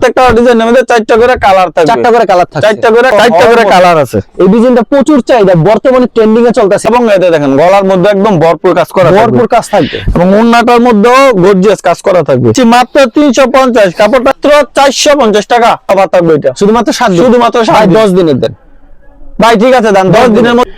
প্রত্যেকটা ডিজাইনের মধ্যে 4টা করে কালার থাকবে, 4টা করে কালার থাকবে, 4টা করে কালার আছে। এই ডিজাইনটা প্রচুর চাহিদা, বর্তমানে ট্রেন্ডিং এ চলতেছে। এবং এতে দেখেন গলার মধ্যে একদম ভরপুর কাজ করা থাকবে, ভরপুর কাজ থাকবে এবং ওন্নাটার মধ্যেও গর্জিয়াস কাজ করা থাকবে। মাত্র 350, কাপড়টা মাত্র 450 টাকা অফার থাকবে। এটা শুধুমাত্র 7 দিন, শুধুমাত্র 7 10 দিনের দেন ভাই, ঠিক আছে দেন 10 দিনের মধ্যে।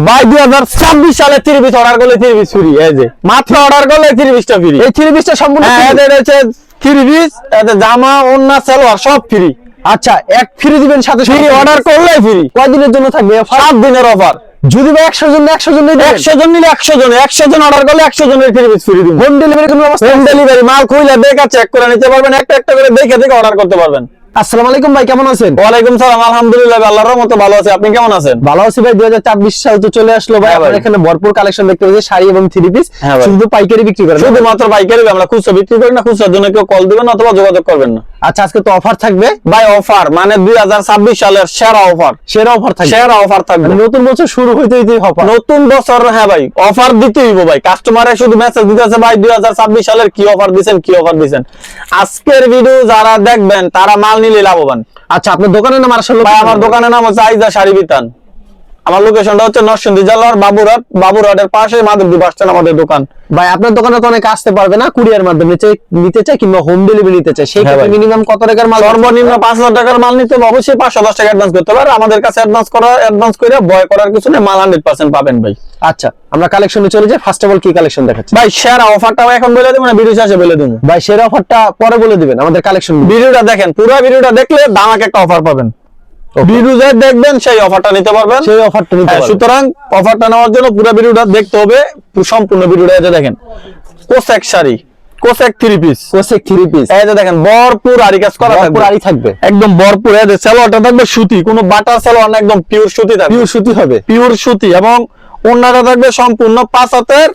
ভাই 2026 সালে 3 পিস অর্ডার করলে 3 পিস ফ্রি। এই যে মাত্র অর্ডার করলে 3 পিসটা ফ্রি। এই 3 পিসটা সম্পূর্ণ এদের হচ্ছে 3 পিস, এতে জামা ওন্না সালোয়ার সব ফ্রি। আচ্ছা, এক ফ্রি দিবেন সাথে ফ্রি অর্ডার করলে ফ্রি। কয় দিনের জন্য থাকবে? 7 দিনের অফার। যদি ভাই 100 জন 100 জন নিলে 100 জন নিলে 100 জন অর্ডার করলে 100 জনের 3 পিস ফ্রি দিব। হোম ডেলিভারি কোনো ব্যবস্থা? হোম ডেলিভারি, মাল খুলে দেখা চেক করে নিতে পারবেন, একটা একটা করে দেখে দেখে অর্ডার করতে পারবেন। আসসালামু আলাইকুম ভাই, কেমন আছেন? ওয়ালাইকুম সালাম, আলহামদুলিল্লাহ আল্লাহর রহমতে ভালো আছি। আপনি কেমন আছেন? ভালো আছি ভাই। 2024 সাল তো চলে আসলো ভাই, আপনাদের এখানে ভরপুর কালেকশন দেখতে পাচ্ছি, শাড়ি এবং 3 পিস। শুধু পাইকারি বিক্রি করেন? শুধুমাত্র পাইকারি, আমরা খুচরা বিক্রি করি না। খুচরার জন্য কেউ কল দিবেন অথবা যোগাযোগ করবেন না। আচ্ছা, আজকে তো অফার থাকবে ভাই। অফার মানে 2026 সালের সেরা অফার, সেরা অফার থাকবে, সেরা অফার থাকবে। নতুন বছর শুরু হইতে অফার, নতুন বছর। হ্যাঁ ভাই, অফার দিতেই হবে ভাই। কাস্টমারে শুধু মেসেজ দিতেছে ভাই 2026 সালের কি অফার দিবেন, কি অফার দিবেন। আজকের ভিডিও যারা দেখবেন তারা মাল নিলে লাভবান। আচ্ছা, আপনার দোকানের নাম আসলে? ভাই আমার দোকানের নাম হচ্ছে আইজা শাড়ি বিতান। আমার লোকেশনটা হচ্ছে নরসিংদী জেলার বাবুরহাটের পাশে মাধবদী বাস স্ট্যান্ড আমাদের দোকান। ভাই আপনার দোকানে তো অনেকে আসতে পারবে না, কুরিয়ার মাধ্যমে নিতে চাই কিংবা হোম ডেলিভারি নিতে চাই, সেই ক্ষেত্রে মিনিমাম কত টাকার মাল? সর্বনিম্ন 5000 টাকার মাল নিতে হবে, অবশ্যই 510 টাকা অ্যাডভান্স করতে হবে। আমাদের কাছে অ্যাডভান্স করে ভয় করার কিছু নেই, মাল 100% পাবেন ভাই। আচ্ছা, আমরা কালেকশনে চলে যাই। ফার্স্ট অফ অল কি কালেকশন দেখাচ্ছি ভাই? সেরা অফারটা এখন বলে দেব না, ভিডিও শেষে বলে দেব ভাই। সেরা অফারটা পরে বলে দিবেন, আমাদের কালেকশন ভিডিওটা দেখেন, পুরো ভিডিওটা দেখলে দামাকে একটা অফার পাবেন। ভিডিও যে দেখবেন সেই অফারটা নিতে পারবেন, সেই অফারটা নিতে পারবেন। সুতরাং অফারটা নেওয়ার জন্য পুরো ভিডিওটা দেখতে হবে। সম্পূর্ণ ভিডিওটা এই যে দেখেন, cosec sari, cosec 3 piece, cosec 3 piece, এই যে দেখেন ভরপুর আরি কাজ করা থাকবে, ভরপুর আরি থাকবে, একদম ভরপুর। এই যে সালোয়ারটা থাকবে সুতি, কোনো বাটার সালোয়ার না, একদম পিওর সুতি থাকবে, পিওর সুতি হবে, পিওর সুতি। এবং ওন্নাটা থাকবে সম্পূর্ণ 5 হাতের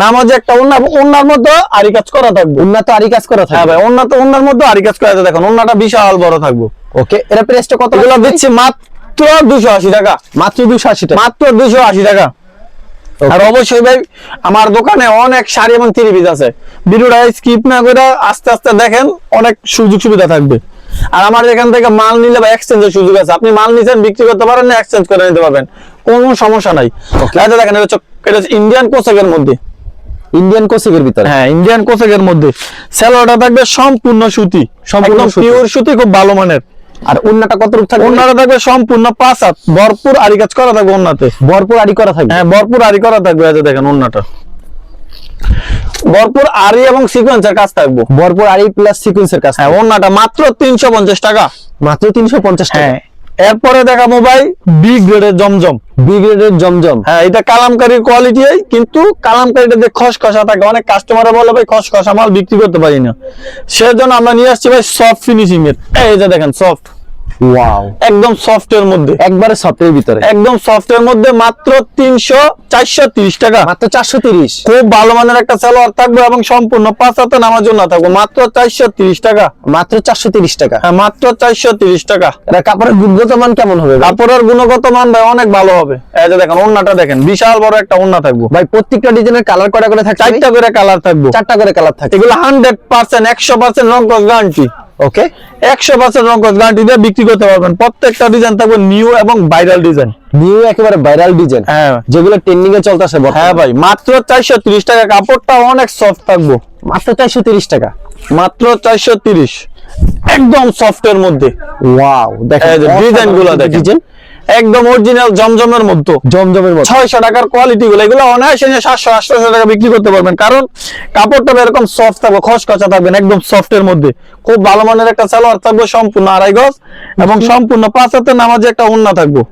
নামাজে একটা ওন্না, ওন্নার মধ্যে আরি কাজ করা থাকবে। ওন্না তো আরি কাজ করা থাকবে। হ্যাঁ ভাই, ওন্নার মধ্যে আরি কাজ করা আছে। দেখেন ওন্নাটা বিশাল বড় থাকবে। ওকে, এর প্রাইসটা কত? এগুলো দিচ্ছি মাত্র 280 টাকা, মাত্র 280 টাকা, মাত্র 280 টাকা। আর অবশ্যই ভাই আমার দোকানে অনেক শাড়ি এবং 3 পিস আছে, ভিডিওটা স্কিপ না করে আস্তে আস্তে দেখেন, অনেক সুযোগ সুবিধা থাকবে। আর আমার এখান থেকে মাল নিলে ভাই এক্সচেঞ্জের সুযোগ আছে, আপনি মাল নিছেন বিক্রি করতে পারেন না, এক্সচেঞ্জ করে নিতে পারবেন, কোনো সমস্যা নাই। এটা দেখেন, এটা হচ্ছে ইন্ডিয়ান কোসেকের মধ্যে, ইন্ডিয়ান কোসেকের ভিতরে। হ্যাঁ, ইন্ডিয়ান কোসেকের মধ্যে সালোয়ারটা থাকবে সম্পূর্ণ সুতি, সম্পূর্ণ পিওর সুতি, খুব ভালো মানের। আর ওন্নাটা কত রূপ থাকবে? ওন্নাটা থাকবে সম্পূর্ণ 5 হাত, ভরপুর আরি কাজ করা থাকবে ওন্নাতে, ভরপুর আরি করা থাকবে। হ্যাঁ, ভরপুর আরি করা থাকবে। এই যে দেখেন ওন্নাটা ভরপুর আরি এবং সিকোয়েন্সের কাজ থাকবে, ভরপুর আরি প্লাস সিকোয়েন্সের কাজ। হ্যাঁ, ওন্নাটা মাত্র 350 টাকা, মাত্র 350 টাকা। হ্যাঁ, এরপরে দেখাবো ভাই বি গ্রেডের জমজম, বি গ্রেডের জমজম। হ্যাঁ, এটা কালামকারীর কোয়ালিটি, কিন্তু কালামকারীটা যে খসখসা থাকে, অনেক কাস্টমার বলে ভাই খসখসা মাল বিক্রি করতে পারি না, সেজন্য আমরা নিয়ে আসছি ভাই সফট ফিনিশিং এর। এই যে দেখেন সফট, ওয়াও, একদম সফট এর মধ্যে, একবারে সফটের ভিতরে, একদম সফট এর মধ্যে মাত্র 430 টাকা, মাত্র 430। খুব ভালো মানের একটা সালোয়ার থাকবে এবং সম্পূর্ণ 5 হাতে নামার জন্য থাকবে, মাত্র 430 টাকা, মাত্র 430 টাকা। হ্যাঁ, মাত্র 430 টাকা। এটা কাপড়ের গুণগত মান কেমন হবে? কাপড়ের গুণগত মান ভাই অনেক ভালো হবে। এই যে দেখেন ওন্নাটা দেখেন, বিশাল বড় একটা ওন্না থাকবে ভাই। প্রত্যেকটা ডিজাইনের কালার কয়টা করে থাকবে? 4টা করে কালার থাকবে, 4টা করে কালার থাকবে। এগুলো 100% রং কস গ্যারান্টি। ওকে, 100% রং কস গ্যারান্টি দিয়ে বিক্রি করতে পারবেন। প্রত্যেকটা ডিজাইন থাকবে নিউ এবং ভাইরাল ডিজাইন, নিউ একেবারে ভাইরাল ডিজাইন, হ্যাঁ, যেগুলো ট্রেন্ডিং এ চলতেছে। হ্যাঁ ভাই, মাত্র 430 টাকা, কাপড়টা অনেক সফট থাকবে, মাত্র 430 টাকা, মাত্র 430, একদম সফট এর মধ্যে। ওয়াও, দেখেন ডিজাইনগুলো দেখেন, ডিজাইন একদম অরিজিনাল জমজমের মধ্যে, জমজমের মতো। 600 টাকার কোয়ালিটি গুলো, এগুলো অনায়াসে 700-800 টাকা বিক্রি করতে পারবেন, কারণ কাপড়টা এরকম সফট থাকবে, খসখসা থাকবে, একদম সফট এর মধ্যে। খুব ভালো মানের একটা সালোয়ার থাকবে, সম্পূর্ণ 2.5 গজ এবং সম্পূর্ণ 5 হাতে নামাজে একটা ওন্না থাকবে,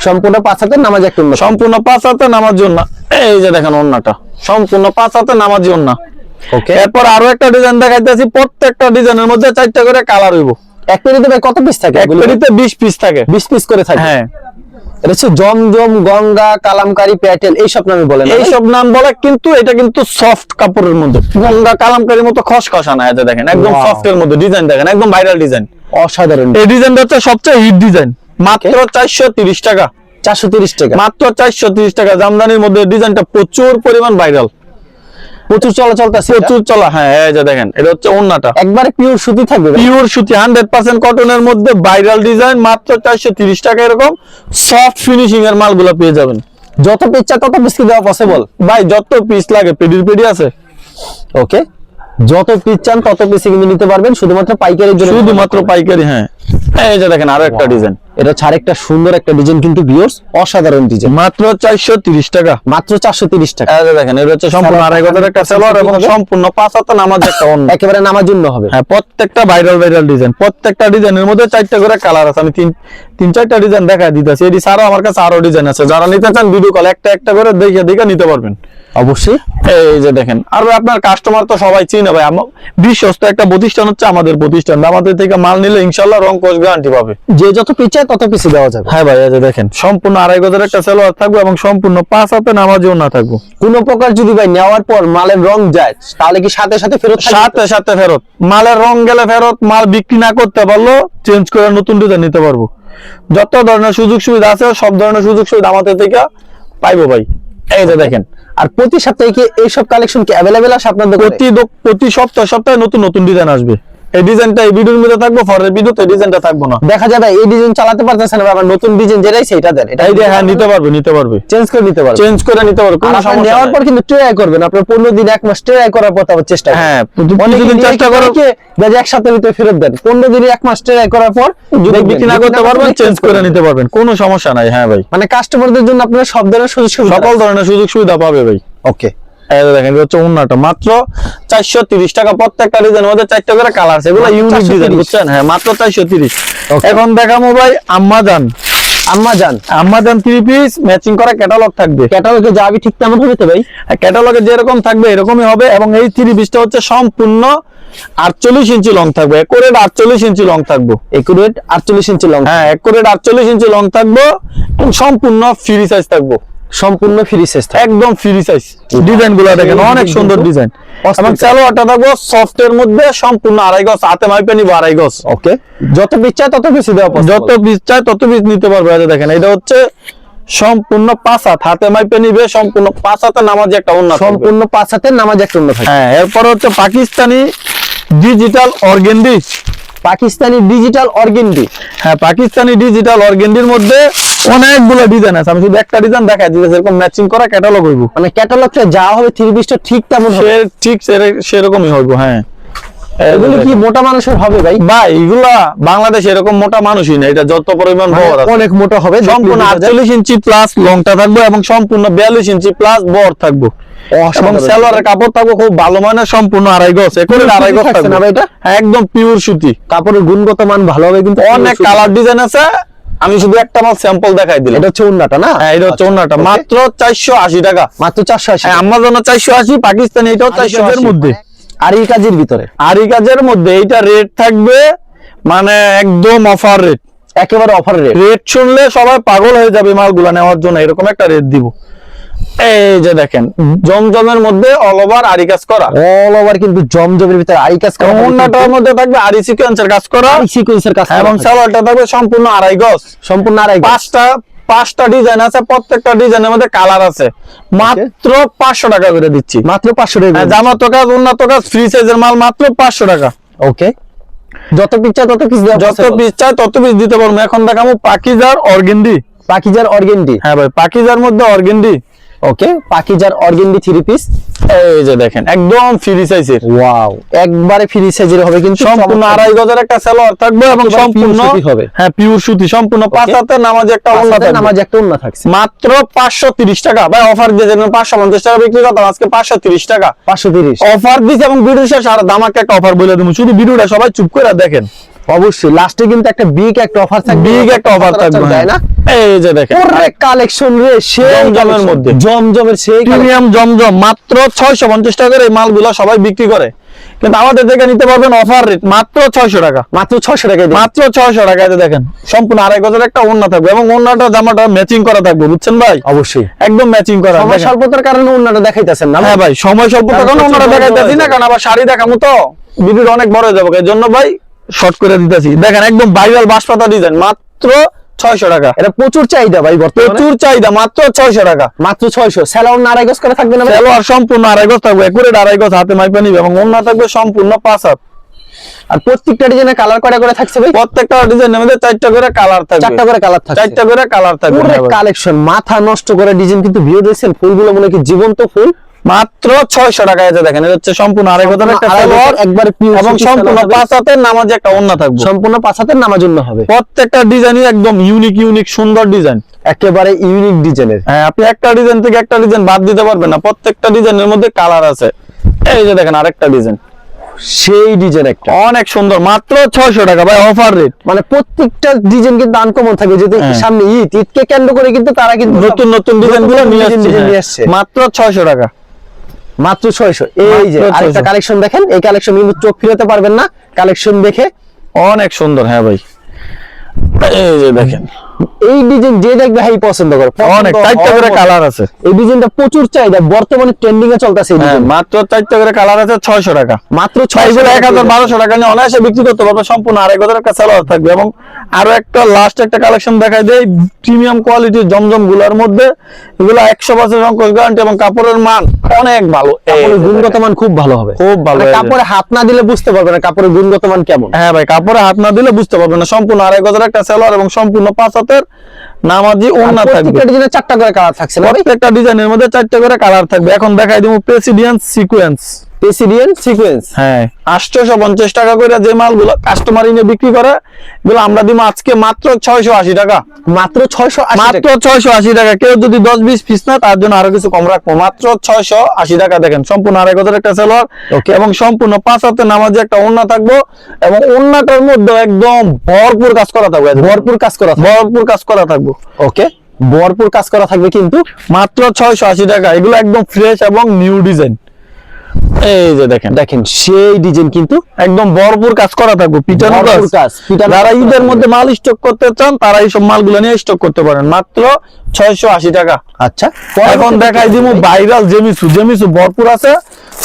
সম্পূর্ণ 5 হাতের নামাজ একটা ওন্না, সম্পূর্ণ 5 হাতে নামাজ ওন্না। এই যে দেখেন ওন্নাটা সম্পূর্ণ 5 হাতে নামাজি ওন্না। ওকে, এরপর আরো একটা ডিজাইন দেখাইতেছি, প্রত্যেকটা ডিজাইনের মধ্যে 4টা করে কালার হইব। এক পেটিতে ভাই কত পিস থাকে? এক পেটিতে 20 পিস থাকে, 20 পিস করে থাকে। হ্যাঁ, এটা হচ্ছে জমজম, গঙ্গা, কালামকারী, প্যাটেল, এইসব নামে বলেন। এইসব নাম বলে, কিন্তু এটা কিন্তু সফট কাপড়ের মধ্যে, গঙ্গা কালামকারীর মতো খসখসা না। এটা দেখেন একদম সফট এর মধ্যে, ডিজাইন দেখেন একদম ভাইরাল ডিজাইন, অসাধারণ। এই ডিজাইনটা হচ্ছে সবচেয়ে হিট ডিজাইন, মাত্র 430 টাকা, 430 টাকা, মাত্র 430 টাকা। জামদানির মধ্যে ডিজাইনটা প্রচুর পরিমাণ ভাইরাল। প্রচুর চলাচলতেছে, প্রচুর চলা। হ্যাঁ এই যে দেখেন, এটা হচ্ছে ওন্নাটা, একবারে পিওর সুতি থাকবে, পিওর সুতি 100% কটনের মধ্যে ভাইরাল ডিজাইন, মাত্র 430 টাকা। এরকম সফট ফিনিশিং এর মালগুলো পেয়ে যাবেন। যত পিস চাই তত পিস কি দেওয়া পসিবল? ভাই যত পিস লাগে, পেডি আছে। ওকে, যত পিস চান তত পিস কিন্তু নিতে পারবেন, শুধুমাত্র পাইকারির জন্য, শুধুমাত্র পাইকারি। হ্যাঁ এই যে দেখেন আরো একটা ডিজাইন, এটা হচ্ছে আরেকটা সুন্দর একটা ডিজাইন কিন্তু ভিউয়ার্স, অসাধারণ ডিজাইন, মাত্র 430 টাকা। মাত্র 430 টাকা। এই যে দেখেন, এটা হচ্ছে সম্পূর্ণ আড়াই গজের একটা সালোয়ার এবং সম্পূর্ণ 5 হাত নামাজ একটা ওন্না, একেবারে নামার জন্য হবে। হ্যাঁ প্রত্যেকটা ভাইরাল ডিজাইন, প্রত্যেকটা ডিজাইনের মধ্যে 4টা করে কালার আছে। আমি তিন 4টা ডিজাইন দেখাই দিতেছি। এটি ছাড়াও আমার কাছে আরো ডিজাইন আছে, যারা নিতে চান ভিডিও কল একটা করে দেখে নিতে পারবেন অবশ্যই। এই যে দেখেন, আর আপনার কাস্টমার তো সবাই চিনে ভাই, বিশ্বস্ত একটা প্রতিষ্ঠান হচ্ছে আমাদের প্রতিষ্ঠান। আমাদের থেকে মাল নিলে ইনশাআল্লাহ রং কোশ গ্যারান্টি পাবে। যে যত পিস চাই তত পিস দেওয়া যাবে। হ্যাঁ ভাই এই যে দেখেন, সম্পূর্ণ আড়াই গজের একটা সালোয়ার থাকবে এবং সম্পূর্ণ 5 হাতে নামাজও না থাকবে। কোনো প্রকার যদি ভাই নেওয়ার পর মালের রং যায় তাহলে কি সাথে সাথে ফেরত থাকবে? সাথে ফেরত, মালের রং গেলে ফেরত, মাল বিক্রি না করতে পারলো চেঞ্জ করে নতুন ডিজাইন নিতে পারবো। যত ধরনের সুযোগ সুবিধা আছে সব ধরনের সুযোগ সুবিধা আমাদের থেকে পাইবো ভাই। এই যে দেখেন, আর প্রতি সপ্তাহে কি এইসব কালেকশন কি অ্যাভেলেবেল আছে আপনাদের দোকানে? প্রতি সপ্তাহে নতুন ডিজাইন আসবে। এই ডিজাইনটা এই ভিডিওর মধ্যে থাকবে, পরের ভিডিওতে ডিজাইনটা থাকবো না। দেখা যাবে এই ডিজাইন চালাতে পারতেছেন না, আবার নতুন ডিজাইন যেটাই সেটা দেন, এটা হ্যাঁ নিতে পারবে, চেঞ্জ করে নিতে পারবে, কোনো সমস্যা নেওয়ার পর কিন্তু ট্রাই করবেন। আপনার 15 দিন 1 মাস ট্রাই করার পর তারপর চেষ্টা করবেন। হ্যাঁ কিছুদিন চেষ্টা করো, যে এক সপ্তাহের ভিতরে ফেরত দেন, 15 দিন 1 মাস ট্রাই করার পর যদি বিক্রি না করতে পারবেন চেঞ্জ করে নিতে পারবেন, কোনো সমস্যা নাই। হ্যাঁ ভাই, মানে কাস্টমারদের জন্য আপনারা সব ধরনের সকল ধরনের সুযোগ সুবিধা পাবে ভাই। ওকে, এই দেখেন, এটা হচ্ছে ওন্নাটা, মাত্র 430 টাকা। প্রত্যেকটা ডিজাইনের মধ্যে 4টা করে কালার আছে, এগুলো ইউনিক ডিজাইন বুঝছেন। হ্যাঁ মাত্র 430। এখন দেখাবো ভাই আম্মাজান 3 পিস ম্যাচিং করা ক্যাটালগ থাকবে। ক্যাটালগে যাবি ঠিক তেমন হবে তো ভাই? ক্যাটালগে যেরকম থাকবে এরকমই হবে। এবং এই 3 পিসটা হচ্ছে সম্পূর্ণ 48 ইঞ্চি লং থাকবে, একুরেট 48 ইঞ্চি লং থাকবে, একুরেট 48 ইঞ্চি লং। হ্যাঁ একুরেট 48 ইঞ্চি লং থাকবে এবং সম্পূর্ণ ফ্রি সাইজ থাকবে, সম্পূর্ণ ফ্রি সাইজ, একদম ফ্রি সাইজ। ডিজাইনগুলো দেখেন অনেক সুন্দর ডিজাইন। এবং সালোয়ারটা থাকবে সফট এর মধ্যে, সম্পূর্ণ আড়াই গজ, হাতে মাইপে নিব আড়াই গজ। ওকে, যত পিস চাই তত পিস দেওয়া পসিবল, যত পিস চাই তত পিস নিতে পারবে। এই দেখেন, এটা হচ্ছে সম্পূর্ণ 5 হাত, হাতে মাইপে নিবে, সম্পূর্ণ 5 হাতে নামাজে একটা ওন্না, সম্পূর্ণ 5 হাতের নামাজ একটা ওন্না থাকে। হ্যাঁ এরপর হচ্ছে Pakistani digital organdie, Pakistani digital organdie. হ্যাঁ পাকিস্তানি ডিজিটাল অর্গেন্ডির মধ্যে অনেকগুলো ডিজাইন আছে, আমি শুধু একটা ডিজাইন দেখাই দিতেছি। এরকম ম্যাচিং করা ক্যাটালগ হইব, মানে ক্যাটালগটা যা হবে 3 পিসটা ঠিক তেমন হবে, ঠিক সেরকমই হইব। হ্যাঁ এগুলো কি মোটা মানুষের হবে ভাই? ভাই এগুলা বাংলাদেশে এরকম মোটা মানুষই না, এটা যত পরিমাণ বড় আছে অনেক মোটা হবে। সম্পূর্ণ 48 ইঞ্চি প্লাস লংটা থাকবে এবং সম্পূর্ণ 42 ইঞ্চি প্লাস বড় থাকবে। এবং সালোয়ারের কাপড় থাকবে খুব ভালো মানের, সম্পূর্ণ আড়াই গজ, একুরেট আড়াই গজ থাকবে না ভাই? এটা একদম পিওর সুতি, কাপড়ের গুণগত মান ভালো হবে কিন্তু। অনেক কালার ডিজাইন আছে, আমি শুধু একটা মাল স্যাম্পল দেখাই দিলাম। এটা হচ্ছে ওন্নাটা না? হ্যাঁ এটা হচ্ছে ওন্নাটা, মাত্র 480 টাকা, মাত্র 480। হ্যাঁ আমার জন্য 480, পাকিস্তানি এটাও 480 এর মধ্যে, আরি কাজের ভিতরে, আরি কাজের মধ্যে। এইটা রেট থাকবে মানে একদম অফার রেট, একেবারে অফার রেট। রেট শুনলে সবাই পাগল হয়ে যাবে মালগুলা নেওয়ার জন্য, এরকম একটা রেট দিব। এই যে দেখেন, জমজমের মধ্যে অল ওভার আরি কাজ করা, অল ওভার কিন্তু জমজমের ভিতরে আরি কাজ করা, ওন্নাটার মধ্যে থাকবে আরি সিকোয়েন্সের কাজ করা, সিকোয়েন্সের কাজ, এবং সালোয়ারটা থাকবে সম্পূর্ণ আড়াই গজ, সম্পূর্ণ আড়াই গজ। 5টা ডিজাইন আছে, প্রত্যেকটা ডিজাইনের মধ্যে কালার আছে। মাত্র 500 টাকা করে দিচ্ছি, মাত্র 500 টাকা। জামা তো কাজ, উন্নত কাজ, ফ্রি সাইজের মাল, মাত্র 500 টাকা। ওকে, যত পিস চাই তত পিস দেওয়া, যত পিস চাই তত পিস দিতে পারবো। এখন দেখাবো পাকিজার অর্গেন্ডি, পাকিজার অর্গেন্ডি। হ্যাঁ ভাই পাকিজার মধ্যে অর্গেন্ডি। ওকে, পাকিজার অর্গেন্ডি 3 পিস। এই যে দেখেন একদম ফ্রি সাইজের, ওয়াও, একবারে ফ্রি সাইজের হবে কিন্তু, সম্পূর্ণ আড়াই গজের একটা সালোয়ার থাকবে এবং সম্পূর্ণ হবে, হ্যাঁ পিওর সুতি, সম্পূর্ণ 5 হাতে নামাজে একটা ওন্না থাকবে, নামাজে একটা ওন্না থাকছে। মাত্র 530 টাকা। ভাই অফার দিয়েছেন 550 টাকা বিক্রি করতাম, আজকে 530 টাকা, 530 অফার দিয়েছে। এবং ভিডিও শেষে আর দামাকে একটা অফার বলে দেবো, শুধু ভিডিওটা সবাই চুপ করে দেখেন। অবশ্যই লাস্টে কিন্তু একটা বিগ একটা অফার থাকবে, বিগ একটা অফার থাকবে, তাই না? এই যে দেখেন ওরে কালেকশন রে, সেই জমজমের মধ্যে, জমজমের সেই প্রিমিয়াম জমজম, মাত্র 650 টাকা করে এই মালগুলো সবাই বিক্রি করে, কিন্তু আমাদের থেকে নিতে পারবেন অফার রেট মাত্র 600 টাকা, মাত্র 600 টাকায়, মাত্র 600 টাকাতে দেখেন সম্পূর্ণ আড়াই গজের একটা ওন্না থাকবে এবং ওন্নাটা জামাটা ম্যাচিং করা থাকবে, বুঝছেন ভাই? অবশ্যই একদম ম্যাচিং করা। সময় স্বল্পতার কারণে ওন্নাটা দেখাইতেছেন না? হ্যাঁ ভাই সময় স্বল্পতার কারণে ওন্নাটা দেখাইতেছি না, কারণ আবার শাড়ি দেখামু তো ভিডিওটা অনেক বড় হয়ে যাবে, এর জন্য ভাই শর্ট করে দিতেছি। দেখেন একদম ভাইরাল বাঁশপাতা ডিজাইন, মাত্র 600 টাকা। এটা প্রচুর চাহিদা ভাই বর্তমানে, প্রচুর চাহিদা, মাত্র 600 টাকা। মাত্র 600। সালোয়ার না আড়াই গজ করে থাকবে না ভাই? সালোয়ার সম্পূর্ণ আড়াই গজ থাকবে, একুরেট আড়াই গজ, হাতে মাইপা নিবে, এবং ওন্না থাকবে সম্পূর্ণ 5 হাত। আর প্রত্যেকটা ডিজাইনের কালার কয়টা করে থাকছে ভাই? প্রত্যেকটা ডিজাইনের মধ্যে 4টা করে কালার থাকবে। 4টা করে কালার থাকছে। 4টা করে কালার থাকবে। পুরো কালেকশন মাথা নষ্ট করে ডিজাইন, কিন্তু ভিউ দেখছেন ফুলগুলো মনে কি জীবন্ত ফুল। মাত্র 600 টাকা। এই যে দেখেন, এটা হচ্ছে সম্পূর্ণ আড়াই গজের একটা সালোয়ার, একবারে পিওর, এবং সম্পূর্ণ 5 হাতের নামাজে একটা ওন্না থাকবে। সম্পূর্ণ 5 হাতের নামার জন্য হবে। প্রত্যেকটা ডিজাইনই একদম ইউনিক সুন্দর ডিজাইন, একেবারে ইউনিক ডিজাইনের। হ্যাঁ, আপনি একটা ডিজাইন থেকে একটা ডিজাইন বাদ দিতে পারবেন না, প্রত্যেকটা ডিজাইনের মধ্যে কালার আছে। এই যে দেখেন আরেকটা ডিজাইন, সেই ডিজাইন একটা অনেক সুন্দর, মাত্র 600 টাকা ভাই, অফার রেট। মানে প্রত্যেকটা ডিজাইন কিন্তু আনকমন থাকে, যদি সামনে ঈদকে কেন্দ্র করে কিন্তু তারা কিন্তু নতুন ডিজাইন গুলো নিয়ে আসছে, মাত্র 600 টাকা। মাত্র 600। এই যে আরেকটা কালেকশন দেখেন, এই কালেকশন কিন্তু চোখ ফিরাতে পারবেন না, কালেকশন দেখে অনেক সুন্দর। হ্যাঁ ভাই, এই যে দেখেন, এই ডিজাইন যে দেখবে হাই পছন্দ করে, অনেক 4টা করে কালার আছে। এই ডিজাইনটা প্রচুর চাহিদা, বর্তমানে ট্রেন্ডিং এ চলতেছে এই ডিজাইন। মাত্র 4টা করে কালার আছে, 600 টাকা। মাত্র 600। 1000-1200 টাকা নিয়ে অনায়াসে বিক্রি করতে পারবে। সম্পূর্ণ আড়াই গজের একটা সালোয়ার থাকবে, এবং আরো একটা লাস্ট একটা কালেকশন দেখাই দেই, প্রিমিয়াম কোয়ালিটির জমজম গুলার মধ্যে। এগুলো 100% রংকশ গ্যারান্টি, এবং কাপড়ের মান অনেক ভালো, কাপড়ের গুণগত মান খুব ভালো হবে, খুব ভালো। কাপড়ে হাত না দিলে বুঝতে পারবে না কাপড়ের গুণগত মান কেমন। হ্যাঁ ভাই, কাপড়ে হাত না দিলে বুঝতে পারবে না। সম্পূর্ণ আড়াই গজের একটা সালোয়ার, এবং সম্পূর্ণ 5 হাতের নামাজি ওন্না থাকবে। প্রত্যেকটা ডিজাইনে 4টা করে কালার থাকছে না? প্রত্যেকটা ডিজাইনের মধ্যে 4টা করে কালার থাকবে। এখন দেখাই দিব প্রেসিডেন্স সিকোয়েন্স। প্রেসিডেন্ট সিকোয়েন্স, হ্যাঁ, 850 টাকা করে যে মালগুলো কাস্টমার এনে বিক্রি করে, এগুলো আমরা দিব আজকে মাত্র 680 টাকা। মাত্র 680 মাত্র 680 টাকা। কেউ যদি 10-20 পিস না, তার জন্য আরো কিছু কম রাখবো, মাত্র 680 টাকা। দেখেন, সম্পূর্ণ আড়াই গজের একটা সালোয়ার, এবং সম্পূর্ণ 5 হাতের নামাজে একটা ওন্না থাকবো, এবং ওন্নাটার মধ্যে একদম ভরপুর কাজ করা থাকবে, ভরপুর কাজ করা থাকবে। ওকে, ভরপুর কাজ করা থাকবে, কিন্তু মাত্র 680 টাকা। এগুলো একদম ফ্রেশ এবং নিউ ডিজাইন। এই যে দেখেন সেই ডিজাইন কিন্তু একদম ভরপুর কাজ করা থাকবে, পিটানো কাজ। যারা ঈদের মধ্যে মাল স্টক করতে চান, তারা এই সব মালগুলো নিয়ে স্টক করতে পারেন, মাত্র 680 টাকা। আচ্ছা, এখন দেখাই দিব ভাইরাল জেমিসু ভরপুর আছে।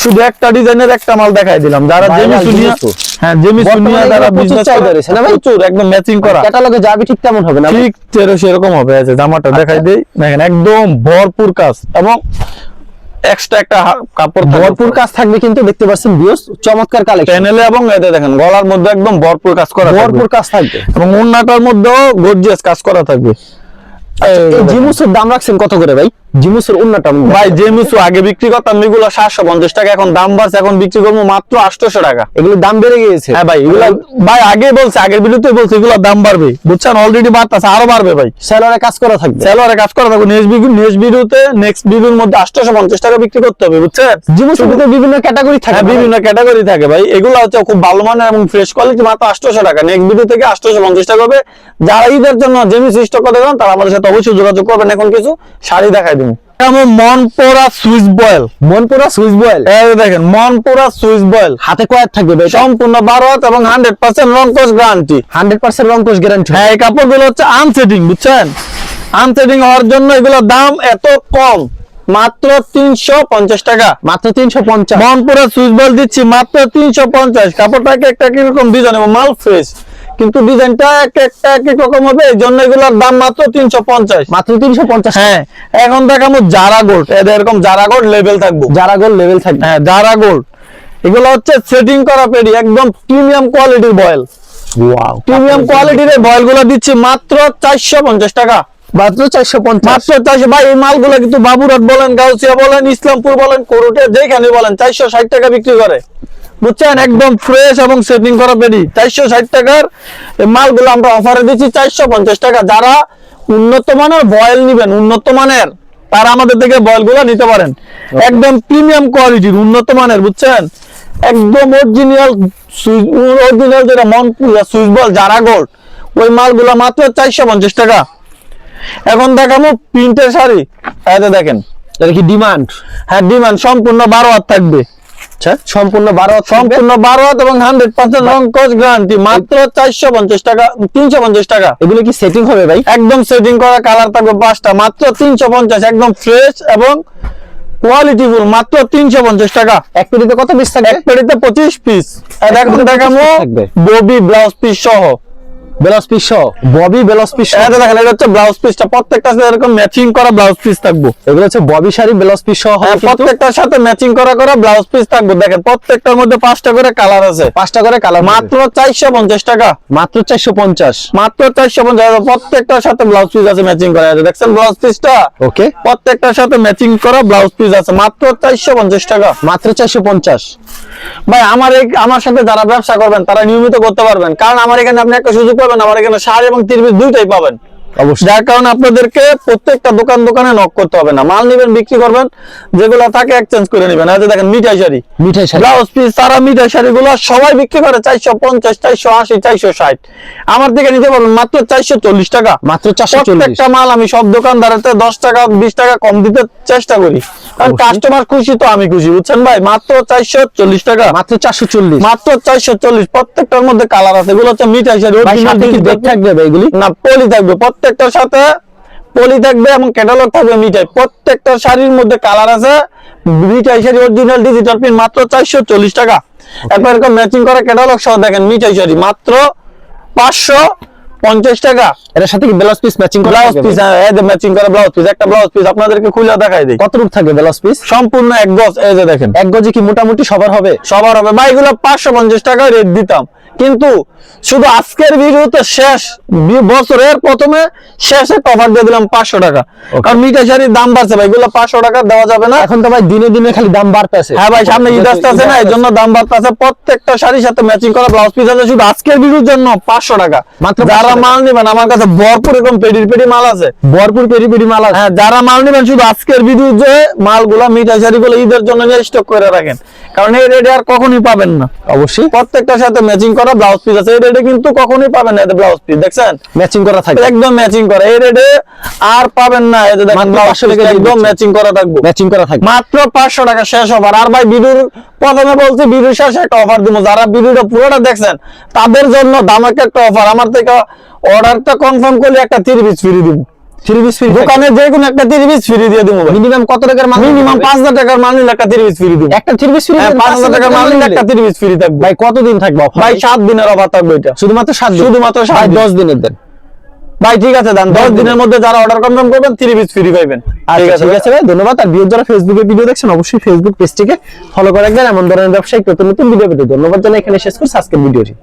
শুধু একটা ডিজাইনের একটা মাল দেখাই দিলাম। যারা জেমিসু নিয়ে, হ্যাঁ জেমিসু নিয়ে যারা বিজনেস করেছে না ভাই, প্রচুর, একদম ম্যাচিং করা, ক্যাটালগে যাবে ঠিক তেমন হবে না, ঠিক সেরকম হবে। আছে জামাটা দেখাই দেই, দেখেন একদম ভরপুর কাজ, এবং এক্সট্রা একটা কাপড় ভরপুর কাজ থাকবে, কিন্তু দেখতে পাচ্ছেন ভিউয়ার্স চমৎকার কালেকশন। প্যানেলে এবং এতে দেখেন গলার মধ্যে একদম ভরপুর কাজ করা, ভরপুর কাজ থাকবে, এবং ওন্নাটার মধ্যেও গর্জিয়াস কাজ করা থাকবে। এই জিমুসের দাম রাখছেন কত করে ভাই? জিমুসের ওন্নাটা ভাই, জেমিসু আগে বিক্রি করতাম এগুলো 750 টাকা, এখন দাম বাড়ছে, এখন বিক্রি করবো মাত্র 800 টাকা। এগুলো দাম বেড়ে গিয়েছে। হ্যাঁ ভাই, এগুলো ভাই আগে বলছে, আগের ভিডিওতে বলছে এগুলো দাম বাড়বে, বুঝছেন, অলরেডি বাড়তেছে, আরো বাড়বে ভাই। সেলরে কাজ করা থাকবে, নেক্সট ভিডিওর মধ্যে 850 টাকা বিক্রি করতে হবে, বুঝছেন। জিমুসের মধ্যে বিভিন্ন ক্যাটাগরি থাকে, বিভিন্ন ক্যাটাগরি থাকে ভাই। এগুলো হচ্ছে খুব ভালো মানের এবং ফ্রেশ কোয়ালিটি, মাত্র 800 টাকা। নেক্সট ভিডিও থেকে 850 টাকা হবে। যারা ঈদের জন্য জেমিস স্টক করতে চান, তারা আমাদের সাথে অবশ্যই যোগাযোগ করবেন। এখন কিছু শাড়ি দেখাই দিব। মনপুরা সুইস বয়েল, দেখেন মনপুরা সুইস বয়েল, হাতে কয়েক থাকবে ভাই, সম্পূর্ণ 12 হাত, এবং 100% রংকশ গ্যারান্টি। 100% রংকশ গ্যারান্টি। হ্যাঁ, এই কাপড়গুলো হচ্ছে আনসেটিং, বুঝছেন, আনসেটিং হওয়ার জন্য এগুলো দাম এত কম, মাত্র 350 টাকা। মাত্র 350। মনপুরা সুইস বয়েল দিচ্ছি মাত্র 350। কাপড়টা একটা কিরকম ডিজাইন, এবং মাল ফ্রেশ, কিন্তু ডিজাইনটা এক রকম হবে, এই জন্য এগুলোর দাম মাত্র 350। মাত্র 350। হ্যাঁ, এখন দেখাবো জারা গোল্ড। এরকম জারা গোল্ড লেভেল থাকবে, জারা গোল্ড লেভেল থাকবে। হ্যাঁ, জারা গোল্ড। এগুলো হচ্ছে সেটিং করা পেডি, একদম প্রিমিয়াম কোয়ালিটির বয়েল। ওয়াও, প্রিমিয়াম কোয়ালিটির এই বয়েলগুলো দিচ্ছি মাত্র 450 টাকা। মাত্র 450। মাত্র 400। ভাই, এই মালগুলো কিন্তু বাবুরাট বলেন, গাউসিয়া বলেন, ইসলামপুর বলেন, কোরুটে, যেখানে বলেন 460 টাকা বিক্রি করে, বুঝছেন, একদম ফ্রেশ এবং সেটিং করা পেডি। 460 টাকার এই মালগুলো আমরা অফারে দিচ্ছি 450 টাকা। যারা উন্নত মানের বয়েল নিবেন, উন্নত মানের, তারা আমাদের থেকে বয়েল গুলো নিতে পারেন। একদম প্রিমিয়াম কোয়ালিটির, উন্নত মানের, বুঝছেন, একদম অরিজিনাল যেটা মনপুরা সুইস বয়েল জারা গোল্ড, ওই মালগুলো মাত্র 450 টাকা। এখন দেখাবো প্রিন্টের শাড়ি। এতে দেখেন, এটা কি ডিমান্ড? হ্যাঁ, ডিমান্ড। সম্পূর্ণ 12 হাত থাকবে, সম্পূর্ণ 12 হাত, এবং 100% রংকশ গ্যারান্টি, মাত্র 450 টাকা, 350 টাকা। এগুলো কি সেটিং হবে ভাই? একদম সেটিং করা, কালার থাকবে 5টা, মাত্র 350। একদম ফ্রেশ এবং কোয়ালিটিফুল, মাত্র 350 টাকা। এক পেটিতে কত পিস থাকবে? এক পেটিতে 25 পিস। এখন দেখাবো ববি ব্লাউজ পিস সহ। ব্লাউজ পিস সহ ববি ব্লাউজ পিস। এটা দেখেন, এটা হচ্ছে ব্লাউজ পিসটা, প্রত্যেকটার সাথে এরকম ম্যাচিং করা ব্লাউজ পিস থাকবে। এগুলো হচ্ছে ববি শাড়ি ব্লাউজ পিস সহ, প্রত্যেকটার সাথে ম্যাচিং করা ব্লাউজ পিস থাকবে। দেখেন প্রত্যেকটার মধ্যে 5টা করে কালার আছে, 5টা করে কালার, মাত্র 450 টাকা, মাত্র 450, মাত্র 450। প্রত্যেকটার সাথে ব্লাউজ পিস আছে ম্যাচিং করা আছে, দেখছেন ব্লাউজ পিসটা? ওকে, প্রত্যেকটার সাথে ম্যাচিং করা ব্লাউজ পিস আছে, মাত্র 450 টাকা, মাত্র 450। ভাই আমার সাথে যারা ব্যবসা করবেন তারা নিয়মিত করতে পারবেন, কারণ আমার এখানে আপনি একটা সুযোগ পাবেন, আমার এখানে শাড়ি এবং তিরবিজ দুইটাই পাবেন। অবশ্যই, যার কারণে আপনাদেরকে প্রত্যেকটা দোকানে নক করতে হবে না, মাল নেবেন বিক্রি করবেন, যেগুলো থাকে এক্সচেঞ্জ করে নেবেন। এই যে দেখেন মিঠাই শাড়ি, ব্লাউজ পিস সারা মিঠাই শাড়িগুলো সবাই বিক্রি করে 450, 480, 460, আমার থেকে নিতে পারবেন মাত্র 440 টাকা, মাত্র 440। প্রত্যেকটা মাল আমি সব দোকানদারেতে 10 টাকা 20 টাকা কম দিতে চেষ্টা করি, কারণ কাস্টমার খুশি তো আমি খুশি, বুঝছেন ভাই? মাত্র 440 টাকা, মাত্র 440, মাত্র 440। প্রত্যেকটার মধ্যে কালার আছে, এগুলো হচ্ছে মিঠাই শাড়ি, সাথে কি ব্যাগ থাকবে ভাই? এগুলি না, পলি থাকবে, প্রত্যেকটার সাথে পলি থাকবে এবং ক্যাটালগ থাকবে মিঠাই। প্রত্যেকটা শাড়ির মধ্যে কালার আছে, মিঠাই শাড়ি অরিজিনাল ডিজিটাল প্রিন্ট, মাত্র 440 টাকা। এরপর এরকম ম্যাচিং করা ক্যাটালগ সহ দেখেন মিঠাই শাড়ি, মাত্র 550 টাকা। এর সাথে কি ব্লাউজ পিস ম্যাচিং করা? ব্লাউজ পিস, এই যে ম্যাচিং করা ব্লাউজ পিস, একটা ব্লাউজ পিস আপনাদেরকে খুলে দেখাই দেই। কত রূপ থাকবে ব্লাউজ পিস? সম্পূর্ণ এক গজ, এই যে দেখেন এক গজে কি মোটামুটি সবার হবে? সবার হবে ভাই, এগুলো 550 টাকা রেট দিতাম, কিন্তু শুধু আজকের ভিডিওতে শেষ বছরের প্রথমে শেষে অফার দিয়ে দিলাম 500 টাকা, কারণ মিঠাই শাড়ির দাম বাড়ছে ভাই, এগুলো 500 টাকা দেওয়া যাবে না। এখন তো ভাই দিনে দিনে খালি দাম বাড়তেছে। হ্যাঁ ভাই, সামনে ঈদ আসতেছে না, এই জন্য দাম বাড়তেছে। প্রত্যেকটা শাড়ির সাথে ম্যাচিং করা ব্লাউজ পিস আছে, শুধু আজকের ভিডিওর জন্য 500 টাকা মাত্র। যারা মাল নেবেন, আমার কাছে ভরপুর এরকম পেডি মাল আছে, ভরপুর পেরি মাল আছে। হ্যাঁ, যারা মাল নেবেন শুধু আজকের ভিডিও যে মালগুলা মিঠাই শাড়িগুলো ঈদের জন্য নিয়ে স্টক করে রাখেন, কারণ এই রেটে আর কখনোই পাবেন না। অবশ্যই প্রত্যেকটার সাথে ম্যাচিং করা ব্লাউজ পিস আছে, এই রেটে কিন্তু কখনোই পাবেন না। এই ব্লাউজ পিস দেখছেন ম্যাচিং করা থাকবে, একদম ম্যাচিং করা, এই রেটে আর পাবেন না। এই যে দেখেন ব্লাউজ পিস একদম ম্যাচিং করা থাকবে, ম্যাচিং করা থাকবে, মাত্র 500 টাকা শেষ অফার। আর ভাই ভিডিওর প্রথমে বলছি, ভিডিওর শেষে একটা অফার দিব, যারা ভিডিওটা পুরোটা দেখছেন তাদের জন্য ধামাকা একটা অফার। আমার থেকে অর্ডারটা কনফার্ম করলে একটা 3 পিস ফ্রি দিব, 3 পিস ফ্রি, দোকানে যে কোনো একটা 3 পিস ফ্রি দিয়ে দিব। মিনিমাম কত টাকার মাল? মিনিমাম 5000 টাকার মাল নিলে একটা 3 পিস ফ্রি দিব, একটা 3 পিস ফ্রি। 5000 টাকার মাল নিলে একটা 3 পিস ফ্রি থাকবে। ভাই কতদিন থাকবে অফার? ভাই 7 দিনের অফার থাকবে, এটা শুধুমাত্র 7 দিন, শুধুমাত্র 7 দিন। 10 দিনের দেন ভাই, ঠিক আছে দেন, 10 দিনের মধ্যে যারা অর্ডার কনফার্ম করবেন 3 পিস ফ্রি পাবেন। ঠিক আছে ভাই, ধন্যবাদ। আর ভিডিও যারা ফেসবুকে ভিডিও দেখছেন অবশ্যই ফেসবুক পেজটিকে ফলো করে রাখবেন, এমন ধরনের ব্যবসায়িক নতুন নতুন ভিডিও পেতে। ধন্যবাদ জানাই, এখানে শেষ করছি আজকের ভিডিওটি।